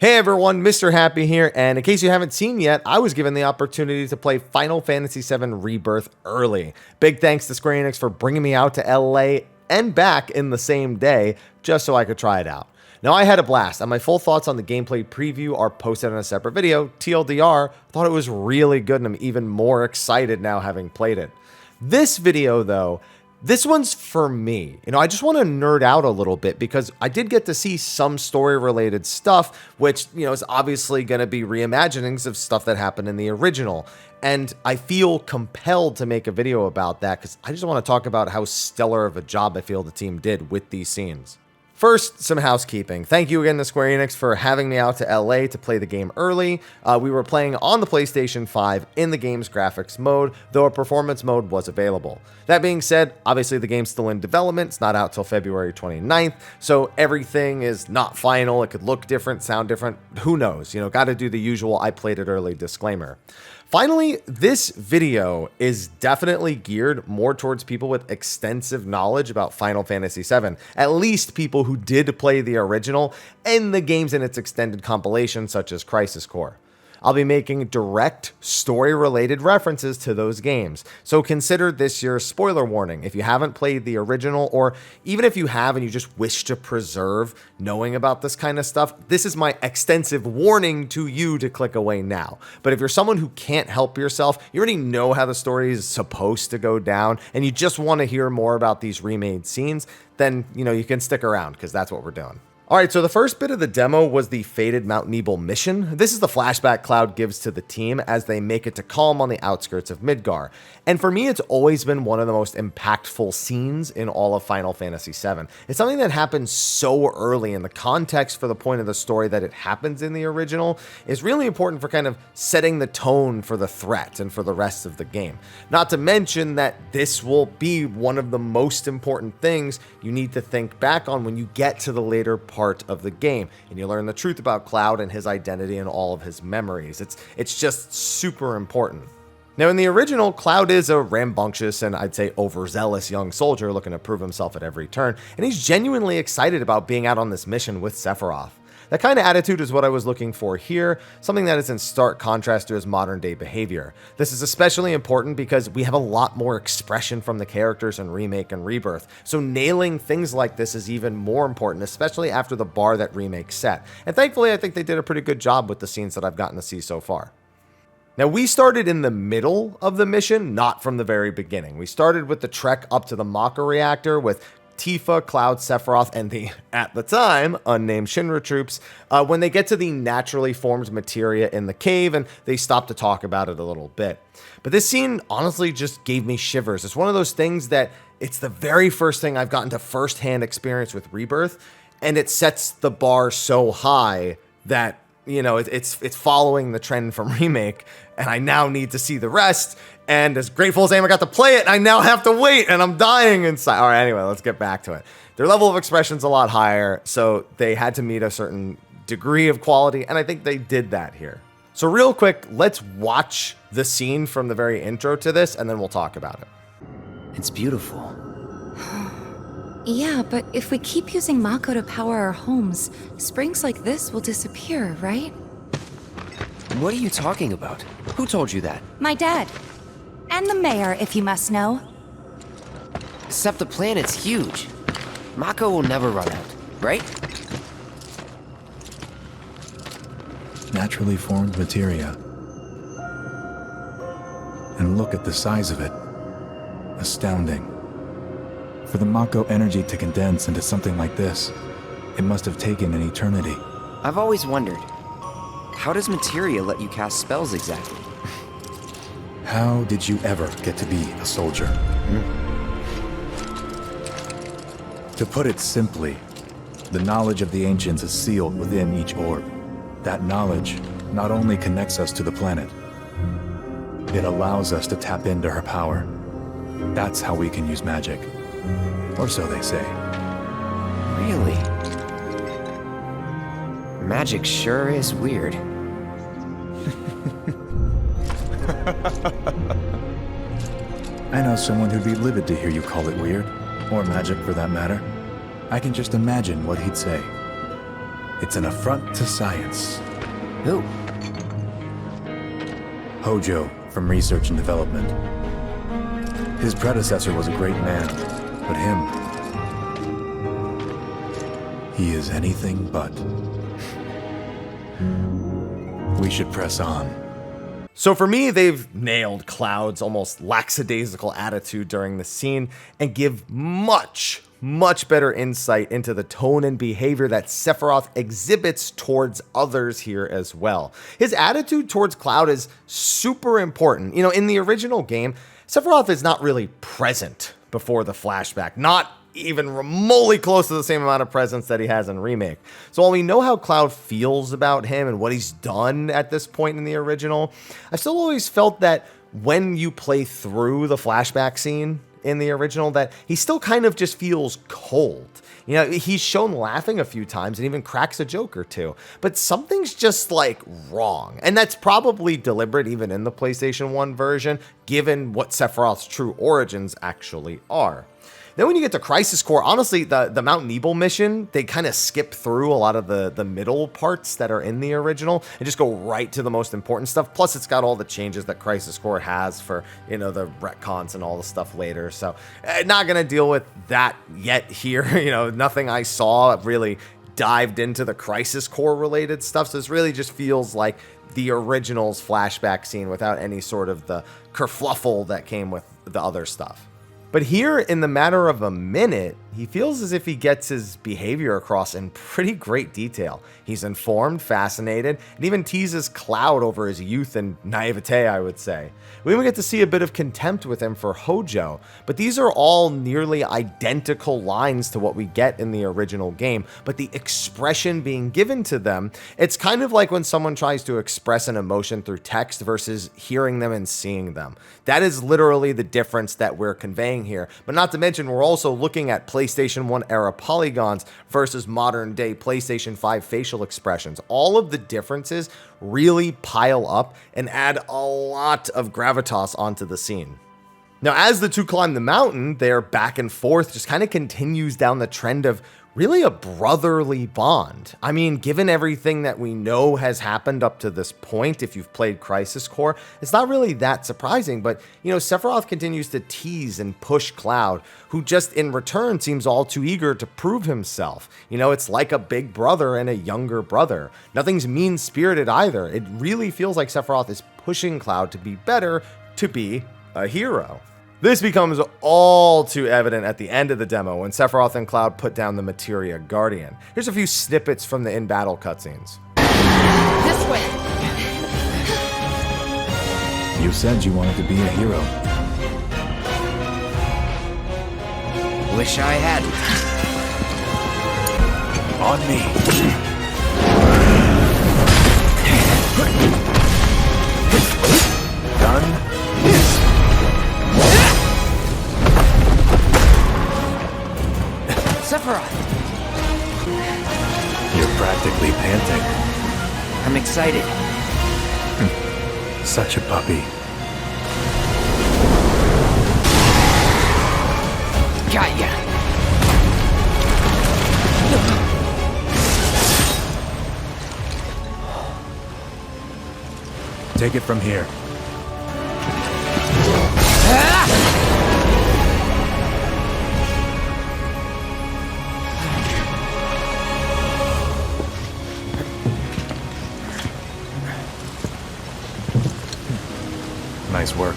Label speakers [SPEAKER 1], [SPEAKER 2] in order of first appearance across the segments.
[SPEAKER 1] Hey everyone, Mr. Happy here, and in case you haven't seen yet, I was given the opportunity to play Final Fantasy VII Rebirth early. Big thanks to Square Enix for bringing me out to LA and back in the same day, just so I could try it out. Now, I had a blast, and my full thoughts on the gameplay preview are posted in a separate video. TLDR, thought it was really good, and I'm even more excited now having played it. This video, though, this one's for me. I just want to nerd out a little bit because I did get to see some story-related stuff, which, is obviously going to be reimaginings of stuff that happened in the original. And I feel compelled to make a video about that because I just want to talk about how stellar of a job I feel the team did with these scenes. First, some housekeeping. Thank you again to Square Enix for having me out to LA to play the game early. We were playing on the PlayStation 5 in the game's graphics mode, though a performance mode was available. That being said, obviously the game's still in development. It's not out till February 29th, so everything is not final. It could look different, sound different. Who knows? Got to do the usual I played it early disclaimer. Finally, this video is definitely geared more towards people with extensive knowledge about Final Fantasy VII, at least people who did play the original and the games in its extended compilation such as Crisis Core. I'll be making direct story-related references to those games, so consider this your spoiler warning if you haven't played the original, or even if you have and you just wish to preserve knowing about this kind of stuff. This is my extensive warning to you to click away now. But if you're someone who can't help yourself, you already know how the story is supposed to go down, and you just want to hear more about these remade scenes, then you can stick around because that's what we're doing. Alright, so the first bit of the demo was the Fated Mount Nibel mission. This is the flashback Cloud gives to the team as they make it to Calm on the outskirts of Midgar. And for me, it's always been one of the most impactful scenes in all of Final Fantasy VII. It's something that happens so early, and the context for the point of the story that it happens in the original is really important for kind of setting the tone for the threat and for the rest of the game. Not to mention that this will be one of the most important things you need to think back on when you get to the later part of the game, and you learn the truth about Cloud and his identity and all of his memories. It's just super important. Now, in the original, Cloud is a rambunctious and I'd say overzealous young soldier looking to prove himself at every turn, and he's genuinely excited about being out on this mission with Sephiroth. That kind of attitude is what I was looking for here, something that is in stark contrast to his modern day behavior. This is especially important because we have a lot more expression from the characters in Remake and Rebirth, so nailing things like this is even more important, especially after the bar that Remake set. And thankfully, I think they did a pretty good job with the scenes that I've gotten to see so far. Now, we started in the middle of the mission, not from the very beginning. We started with the trek up to the Mako reactor with Tifa, Cloud, Sephiroth, and the, at the time, unnamed Shinra troops, when they get to the naturally formed materia in the cave, and they stop to talk about it a little bit. But this scene honestly just gave me shivers. It's one of those things that it's the very first thing I've gotten to firsthand experience with Rebirth, and it sets the bar so high that, it's following the trend from Remake, and I now need to see the rest. And as grateful as I am I got to play it, I now have to wait, and I'm dying inside. All right, anyway, let's get back to it. Their level of expression's a lot higher, so they had to meet a certain degree of quality, and I think they did that here. So real quick, let's watch the scene from the very intro to this, and then we'll talk about it.
[SPEAKER 2] It's beautiful.
[SPEAKER 3] Yeah, but if we keep using Mako to power our homes, springs like this will disappear, right?
[SPEAKER 2] What are you talking about? Who told you that?
[SPEAKER 3] My dad. And the mayor, if you must know.
[SPEAKER 2] Except the planet's huge. Mako will never run out, right?
[SPEAKER 4] Naturally formed materia. And look at the size of it. Astounding. For the Mako energy to condense into something like this, it must have taken an eternity.
[SPEAKER 2] I've always wondered, how does materia let you cast spells exactly?
[SPEAKER 4] How did you ever get to be a soldier? To put it simply, the knowledge of the ancients is sealed within each orb. That knowledge not only connects us to the planet, it allows us to tap into her power. That's how we can use magic. Or so they say.
[SPEAKER 2] Really? Magic sure is weird.
[SPEAKER 4] I know someone who'd be livid to hear you call it weird, or magic for that matter. I can just imagine what he'd say. It's an affront to science.
[SPEAKER 2] Who?
[SPEAKER 4] Hojo from Research and Development. His predecessor was a great man, but he is anything but. We should press on.
[SPEAKER 1] So for me, they've nailed Cloud's almost lackadaisical attitude during the scene and give much better insight into the tone and behavior that Sephiroth exhibits towards others here as well. His attitude towards Cloud is super important. You know, in the original game, Sephiroth is not really present before the flashback, not even remotely close to the same amount of presence that he has in Remake. So while we know how Cloud feels about him and what he's done at this point in the original, I still always felt that when you play through the flashback scene in the original, that he still kind of just feels cold. You know, he's shown laughing a few times and even cracks a joke or two, but something's just like wrong. And that's probably deliberate even in the PlayStation 1 version, given what Sephiroth's true origins actually are. Then when you get to Crisis Core, honestly, the Mount Nibel mission, they kind of skip through a lot of the middle parts that are in the original and just go right to the most important stuff. Plus, it's got all the changes that Crisis Core has for, you know, the retcons and all the stuff later. So, not going to deal with that yet here. You know, nothing I saw really dived into the Crisis Core related stuff. So, this really just feels like the original's flashback scene without any sort of the kerfluffle that came with the other stuff. But here, in the matter of a minute, he feels as if he gets his behavior across in pretty great detail. He's informed, fascinated, and even teases Cloud over his youth and naivete, I would say. We even get to see a bit of contempt with him for Hojo, but these are all nearly identical lines to what we get in the original game, but the expression being given to them, it's kind of like when someone tries to express an emotion through text versus hearing them and seeing them. That is literally the difference that we're conveying here, but not to mention we're also looking at PlayStation 1 era polygons versus modern day PlayStation 5 facial expressions. All of the differences really pile up and add a lot of gravitas onto the scene. Now, as the two climb the mountain, their back and forth just kind of continues down the trend of really a brotherly bond. I mean, given everything that we know has happened up to this point, if you've played Crisis Core, it's not really that surprising, but, you know, Sephiroth continues to tease and push Cloud, who just in return seems all too eager to prove himself. You know, it's like a big brother and a younger brother. Nothing's mean-spirited either. It really feels like Sephiroth is pushing Cloud to be better, to be a hero. This becomes all too evident at the end of the demo when Sephiroth and Cloud put down the Materia Guardian. Here's a few snippets from the in-battle cutscenes.
[SPEAKER 3] This way!
[SPEAKER 4] You said you wanted to be a hero.
[SPEAKER 2] Wish I hadn't.
[SPEAKER 4] On me. Done?
[SPEAKER 2] Sephiroth!
[SPEAKER 4] You're practically panting.
[SPEAKER 2] I'm excited.
[SPEAKER 4] Such a puppy.
[SPEAKER 2] Got ya!
[SPEAKER 4] Take it from here. Nice work.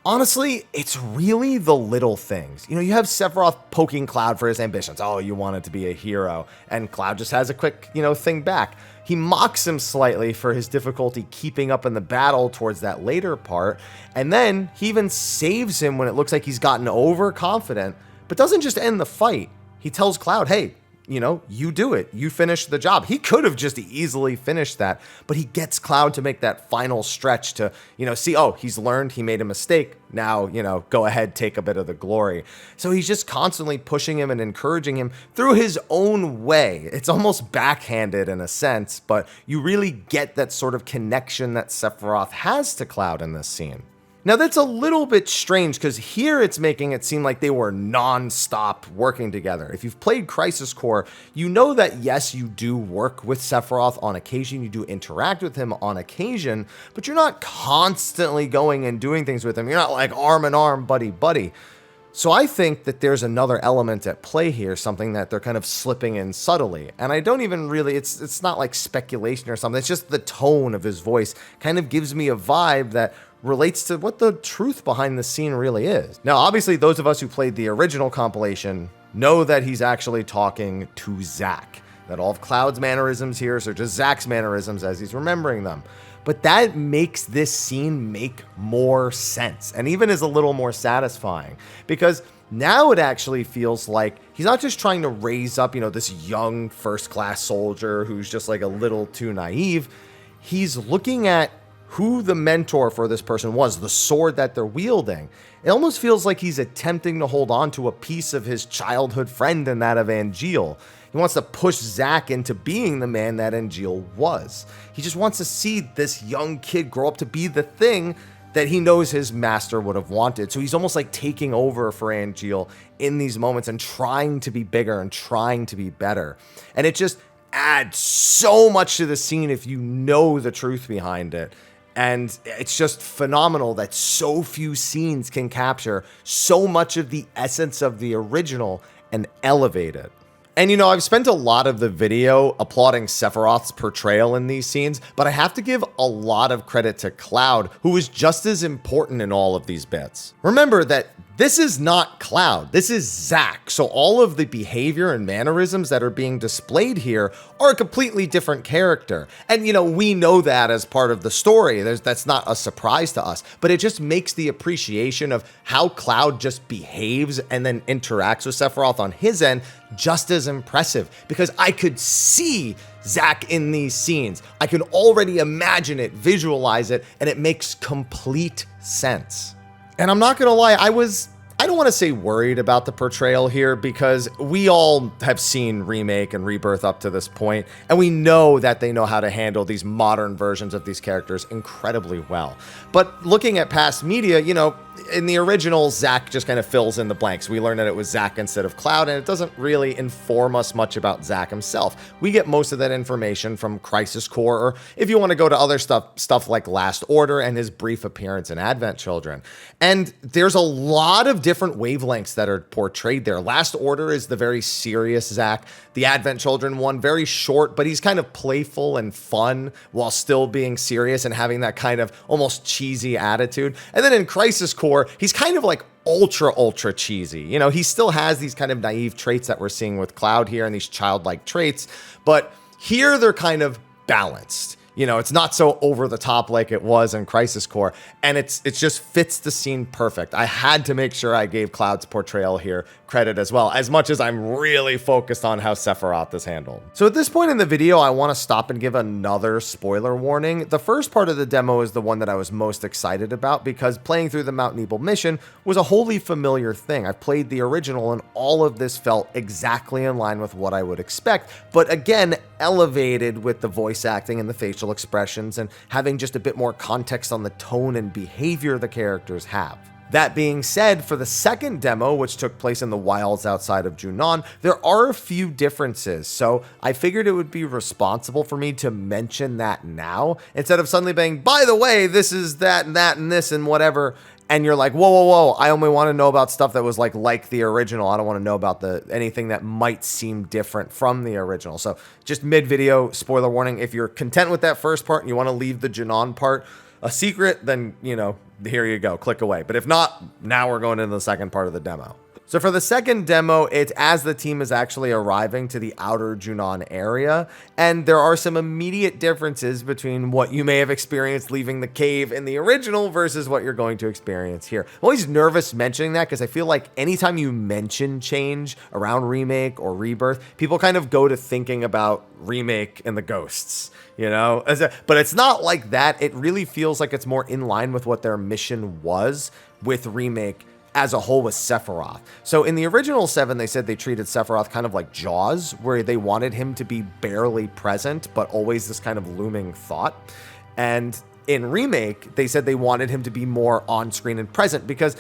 [SPEAKER 1] Honestly, it's really the little things. You know, you have Sephiroth poking Cloud for his ambitions. Oh, you wanted to be a hero. And Cloud just has a quick, thing back. He mocks him slightly for his difficulty keeping up in the battle towards that later part. And then he even saves him when it looks like he's gotten overconfident, but doesn't just end the fight. He tells Cloud, hey, you do it. You finish the job. He could have just easily finished that, but he gets Cloud to make that final stretch to, see, oh, he's learned, he made a mistake. Now, go ahead, take a bit of the glory. So he's just constantly pushing him and encouraging him through his own way. It's almost backhanded in a sense, but you really get that sort of connection that Sephiroth has to Cloud in this scene. Now that's a little bit strange because here it's making it seem like they were non-stop working together. If you've played Crisis Core, you know that yes, you do work with Sephiroth on occasion, you do interact with him on occasion, but you're not constantly going and doing things with him. You're not like arm in arm, buddy buddy. So I think that there's another element at play here, something that they're kind of slipping in subtly. And I don't even really, it's not like speculation or something. It's just the tone of his voice kind of gives me a vibe that relates to what the truth behind the scene really is. Now, obviously, those of us who played the original compilation know that he's actually talking to Zack, that all of Cloud's mannerisms here are just Zack's mannerisms as he's remembering them. But that makes this scene make more sense and even is a little more satisfying because now it actually feels like he's not just trying to raise up, this young first-class soldier who's just like a little too naive. He's looking at who the mentor for this person was, the sword that they're wielding. It almost feels like he's attempting to hold on to a piece of his childhood friend and that of Angeal. He wants to push Zack into being the man that Angeal was. He just wants to see this young kid grow up to be the thing that he knows his master would have wanted. So he's almost like taking over for Angeal in these moments and trying to be bigger and trying to be better. And it just adds so much to the scene if you know the truth behind it. And it's just phenomenal that so few scenes can capture so much of the essence of the original and elevate it. And I've spent a lot of the video applauding Sephiroth's portrayal in these scenes, but I have to give a lot of credit to Cloud, who is just as important in all of these bits. Remember that this is not Cloud, this is Zack, so all of the behavior and mannerisms that are being displayed here are a completely different character. And we know that as part of the story, that's not a surprise to us, but it just makes the appreciation of how Cloud just behaves and then interacts with Sephiroth on his end just as impressive, because I could see Zack in these scenes. I can already imagine it, visualize it, and it makes complete sense. And I'm not gonna lie, I don't want to say worried about the portrayal here because we all have seen Remake and Rebirth up to this point, and we know that they know how to handle these modern versions of these characters incredibly well. But looking at past media, in the original, Zack just kind of fills in the blanks. We learn that it was Zack instead of Cloud, and it doesn't really inform us much about Zack himself. We get most of that information from Crisis Core, or if you want to go to other stuff like Last Order and his brief appearance in Advent Children. And there's a lot of different wavelengths that are portrayed there. Last Order is the very serious Zack. The Advent Children one, very short, but he's kind of playful and fun while still being serious and having that kind of almost cheesy attitude. And then in Crisis Core, he's kind of like ultra cheesy. He still has these kind of naive traits that we're seeing with Cloud here and these childlike traits, but here they're kind of balanced. It's not so over the top like it was in Crisis Core, and it just fits the scene perfect. I had to make sure I gave Cloud's portrayal here credit as well, as much as I'm really focused on how Sephiroth is handled. So at this point in the video, I want to stop and give another spoiler warning. The first part of the demo is the one that I was most excited about because playing through the Mount Nibel mission was a wholly familiar thing. I've played the original and all of this felt exactly in line with what I would expect, but again, elevated with the voice acting and the facial expressions and having just a bit more context on the tone and behavior the characters have. That being said, for the second demo, which took place in the wilds outside of Junon, there are a few differences, so I figured it would be responsible for me to mention that now, instead of suddenly being, by the way, this is that and this and whatever, and you're like, whoa, I only want to know about stuff that was like the original. I don't want to know about anything that might seem different from the original. So just mid-video, spoiler warning, if you're content with that first part and you want to leave the Junon part a secret, then, here you go, click away. But if not, now we're going into the second part of the demo. So for the second demo, it's as the team is actually arriving to the outer Junon area, and there are some immediate differences between what you may have experienced leaving the cave in the original versus what you're going to experience here. I'm always nervous mentioning that because I feel like anytime you mention change around Remake or Rebirth, people kind of go to thinking about Remake and the ghosts, but it's not like that. It really feels like it's more in line with what their mission was with Remake as a whole with Sephiroth. So in the original 7, they said they treated Sephiroth kind of like Jaws, where they wanted him to be barely present, but always this kind of looming thought. And in Remake, they said they wanted him to be more on-screen and present because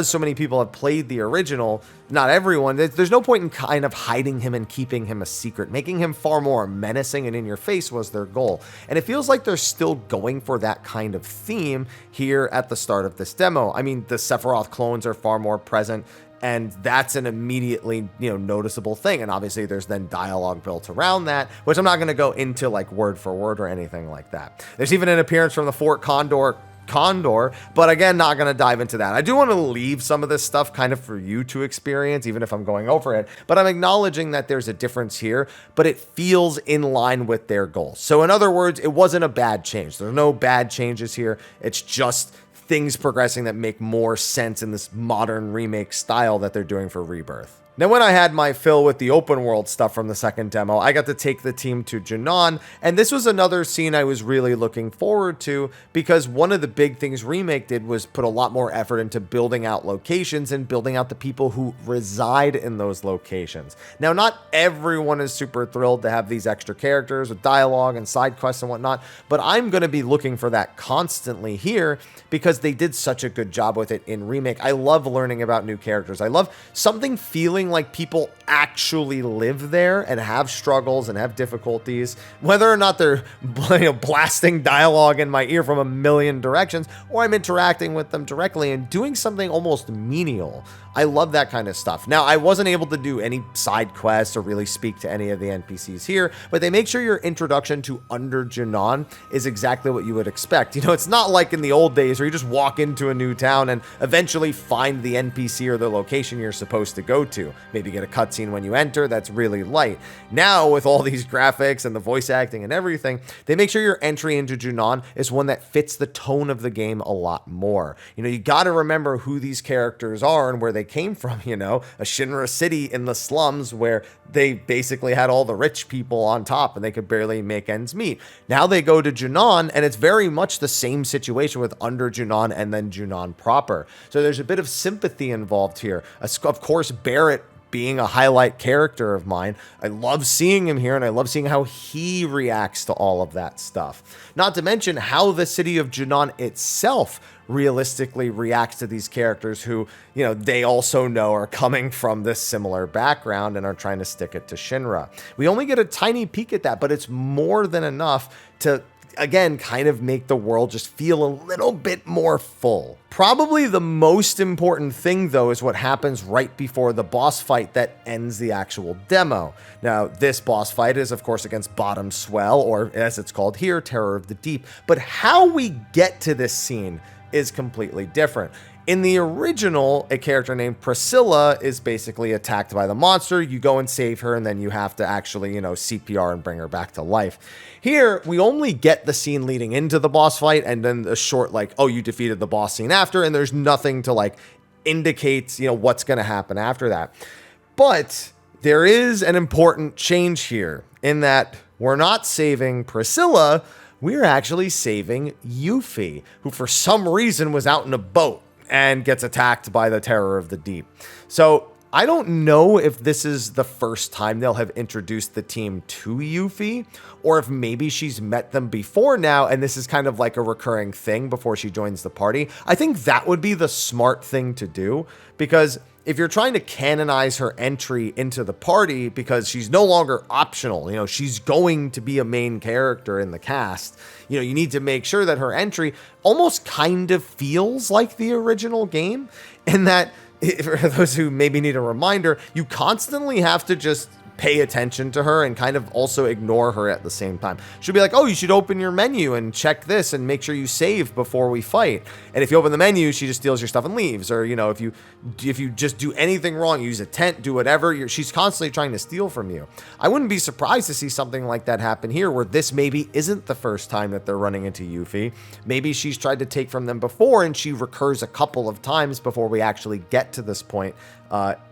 [SPEAKER 1] so many people have played the original, not everyone, there's no point in kind of hiding him and keeping him a secret. Making him far more menacing and in your face was their goal. And it feels like they're still going for that kind of theme here at the start of this demo. I mean, the Sephiroth clones are far more present, and that's an immediately, noticeable thing. And obviously there's then dialogue built around that, which I'm not going to go into like word for word or anything like that. There's even an appearance from the Fort Condor, but again, not going to dive into that. I do want to leave some of this stuff kind of for you to experience, even if I'm going over it, but I'm acknowledging that there's a difference here, but it feels in line with their goals. So in other words, it wasn't a bad change. There's no bad changes here. It's just things progressing that make more sense in this modern remake style that they're doing for Rebirth. Now, when I had my fill with the open world stuff from the second demo, I got to take the team to Junon, and this was another scene I was really looking forward to because one of the big things Remake did was put a lot more effort into building out locations and building out the people who reside in those locations. Now, not everyone is super thrilled to have these extra characters with dialogue and side quests and whatnot, but I'm going to be looking for that constantly here because they did such a good job with it in Remake. I love learning about new characters. I love something feeling like people actually live there and have struggles and have difficulties, whether or not they're blasting dialogue in my ear from a million directions, or I'm interacting with them directly and doing something almost menial. I love that kind of stuff. Now, I wasn't able to do any side quests or really speak to any of the NPCs here, but they make sure your introduction to Under Junon is exactly what you would expect. It's not like in the old days where you just walk into a new town and eventually find the NPC or the location you're supposed to go to. Maybe get a cutscene when you enter. That's really light. Now, with all these graphics and the voice acting and everything, they make sure your entry into Junon is one that fits the tone of the game a lot more. You got to remember who these characters are and where they came from, a Shinra city in the slums where they basically had all the rich people on top and they could barely make ends meet. Now they go to Junon and it's very much the same situation with Under Junon and then Junon proper. So there's a bit of sympathy involved here. Of course, Barrett being a highlight character of mine, I love seeing him here and I love seeing how he reacts to all of that stuff. Not to mention how the city of Junon itself realistically reacts to these characters who, they also know are coming from this similar background and are trying to stick it to Shinra. We only get a tiny peek at that, but it's more than enough to, again, kind of make the world just feel a little bit more full. Probably the most important thing, though, is what happens right before the boss fight that ends the actual demo. Now, this boss fight is, of course, against Bottom Swell, or as it's called here, Terror of the Deep. But how we get to this scene is completely different. In the original, a character named Priscilla is basically attacked by the monster. You go and save her, and then you have to actually, CPR and bring her back to life. Here, we only get the scene leading into the boss fight, and then a short, you defeated the boss scene after, and there's nothing to, indicate, what's going to happen after that. But there is an important change here, in that we're not saving Priscilla, we're actually saving Yuffie, who for some reason was out in a boat and gets attacked by the Terror of the Deep. So I don't know if this is the first time they'll have introduced the team to Yuffie, or if maybe she's met them before now and this is kind of like a recurring thing before she joins the party. I think that would be the smart thing to do, because if you're trying to canonize her entry into the party because she's no longer optional, she's going to be a main character in the cast, you need to make sure that her entry almost kind of feels like the original game, and that, for those who maybe need a reminder, you constantly have to just pay attention to her and kind of also ignore her at the same time. She'll be like, oh, you should open your menu and check this and make sure you save before we fight. And if you open the menu, she just steals your stuff and leaves. Or, if you just do anything wrong, use a tent, do whatever, she's constantly trying to steal from you. I wouldn't be surprised to see something like that happen here, where this maybe isn't the first time that they're running into Yuffie. Maybe she's tried to take from them before and she recurs a couple of times before we actually get to this point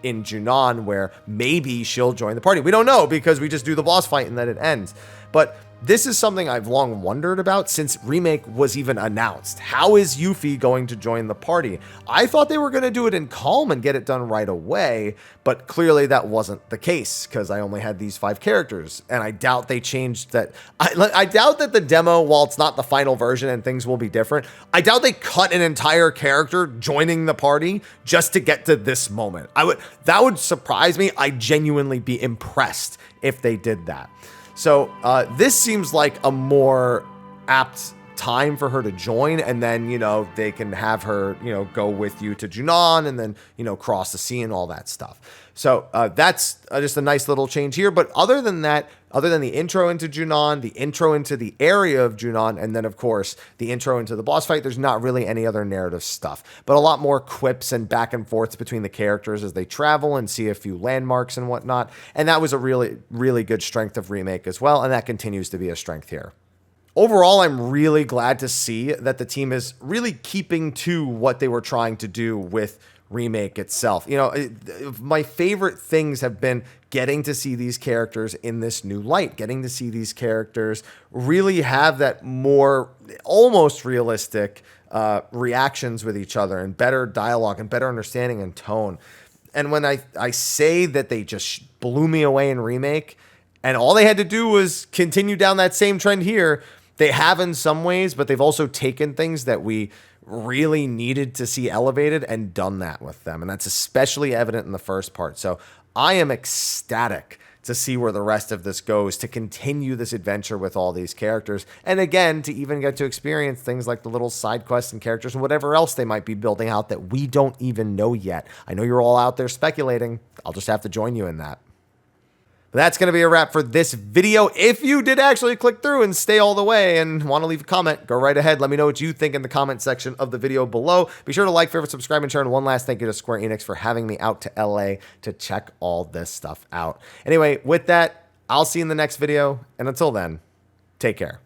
[SPEAKER 1] in Junon where maybe she'll join the party. We don't know because we just do the boss fight and then it ends. But this is something I've long wondered about since Remake was even announced. How is Yuffie going to join the party? I thought they were going to do it in calm and get it done right away, but clearly that wasn't the case because I only had these 5 characters, and I doubt they changed that. I doubt that the demo, while it's not the final version and things will be different, I doubt they cut an entire character joining the party just to get to this moment. That would surprise me. I'd genuinely be impressed if they did that. So this seems like a more apt time for her to join, and then, you know, they can have her, you know, go with you to Junon and then, you know, cross the sea and all that stuff. So that's just a nice little change here. But other than that, other than the intro into Junon, the intro into the area of Junon, and then, of course, the intro into the boss fight, there's not really any other narrative stuff. But a lot more quips and back and forths between the characters as they travel and see a few landmarks and whatnot. And that was a really, really good strength of Remake as well, and that continues to be a strength here. Overall, I'm really glad to see that the team is really keeping to what they were trying to do with Remake itself. You know, my favorite things have been getting to see these characters in this new light, getting to see these characters really have that more almost realistic reactions with each other and better dialogue and better understanding and tone. And when I say that they just blew me away in Remake, and all they had to do was continue down that same trend here, they have in some ways, but they've also taken things that we really needed to see elevated and done that with them. And that's especially evident in the first part. So I am ecstatic to see where the rest of this goes, to continue this adventure with all these characters. And again, to even get to experience things like the little side quests and characters and whatever else they might be building out that we don't even know yet. I know you're all out there speculating. I'll just have to join you in that. That's going to be a wrap for this video. If you did actually click through and stay all the way and want to leave a comment, go right ahead. Let me know what you think in the comment section of the video below. Be sure to like, favorite, subscribe, and share. And one last thank you to Square Enix for having me out to LA to check all this stuff out. Anyway, with that, I'll see you in the next video. And until then, take care.